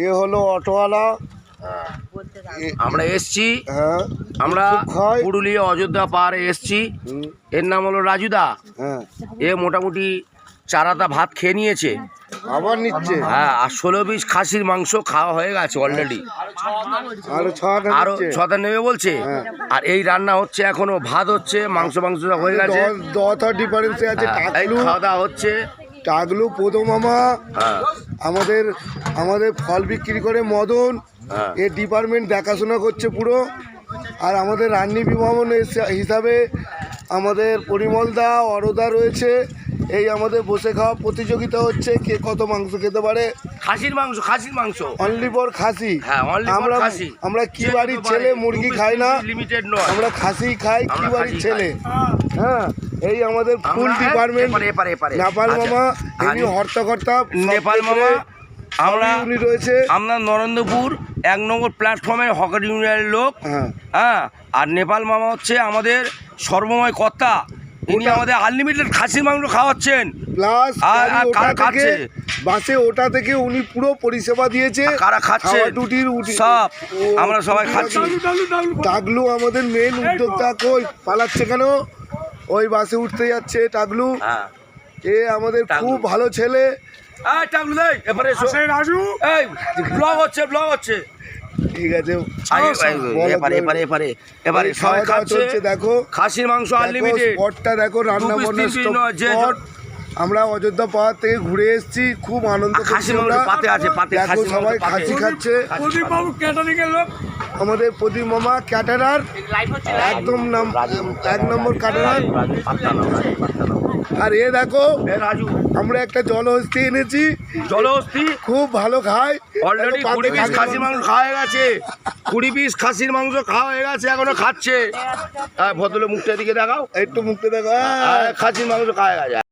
এ হলো অটোওয়ালা। আমরা এসছি, আমরা পুরুলিয়া অযোধ্যা পাহাড়ে এসছি। এর নাম হলো রাজুদা। এ মোটামুটি চারাটা ভাত খেয়ে নিয়েছে, আবার নিচ্ছে। হ্যাঁ, আর 16 পিস খাসির মাংস খাওয়া হয়ে গেছে অলরেডি, আরো 6টা নেবে বলছে। আর এই রান্না হচ্ছে, এখনো ভাত হচ্ছে, মাংস হয়ে গেছে। ডিফারেন্স আছে। খাওয়া দাওয়া হচ্ছে। টাগলু পদো মামা আমাদের ফল বিক্রি করে মদন, এ ডিপার্টমেন্ট দেখাশোনা করছে পুরো। আর আমাদের রান্নি বিভাবন হিসাবে আমাদের পরিমলদা, অরদা রয়েছে। এই আমাদের বসে খাওয়া প্রতিযোগিতা হচ্ছে, কে কত মাংস খেতে পারে। খাসির মাংস অনলি ফর খাসি। হ্যাঁ, আমরা কি বাড়ির ছেলে মুরগি খাই না, লিমিটেড নয়, আমরা খাসি খাই। কি বাড়ির ছেলে? হ্যাঁ, এই আমাদের ফুল ডিপার্টমেন্ট। নেপাল মামা ইনি হর্তাকর্তা। নেপাল মামা উনি রয়েছে। আমরা নরেন্দ্রপুর 1 নম্বর প্ল্যাটফর্মের হকার ইউনিয়নের লোক। হ্যাঁ, আর নেপাল মামা হচ্ছে আমাদের সর্বময় কর্তা। ইনি আমাদের আনলিমিটেড খাসির মাংস খাওয়াচ্ছেন, প্লাস বাসে ওটা থেকে উনি পুরো পরিষেবা দিয়েছে। কারা খাচ্ছে সব আমরা সবাই খাচ্ছি। টাগলু আমাদের মেন উদ্যোক্তা। কই পালাচ্ছে কেন? ওই বাসে উঠতে যাচ্ছে টাগলু। এ আমাদের খুব ভালো ছেলে। ব্লগ হচ্ছে ঠিক আছে। এবারে সবাই খাচ্ছে। দেখো খাসির মাংস আনলিমিটেড। স্পটটা দেখো, রান্না বান্না স্পট। আমরা অযোধ্যা পাহাড় থেকে ঘুরে এসেছি, খুব আনন্দ করছি। দেখো সবাই খাসি খাচ্ছে। আমাদের প্রদীপ মামা ক্যাটারার, একদম 1 নম্বর ক্যাটারার। আর এ দেখো, আমরা একটা জলহস্তি এনেছি। জলহস্তি খুব ভালো খায়। অলরেডি 20 পিস খাসির মাংস খাওয়া হয়ে গেছে। 20 পিস খাসির মাংস খাওয়া হয়ে গেছে, এখনো খাচ্ছে। ভদ্রলোক মুখটা দিকে দেখাও, একটু মুখটা দেখাও। খাসির মাংস খাওয়া হয়ে গেছে।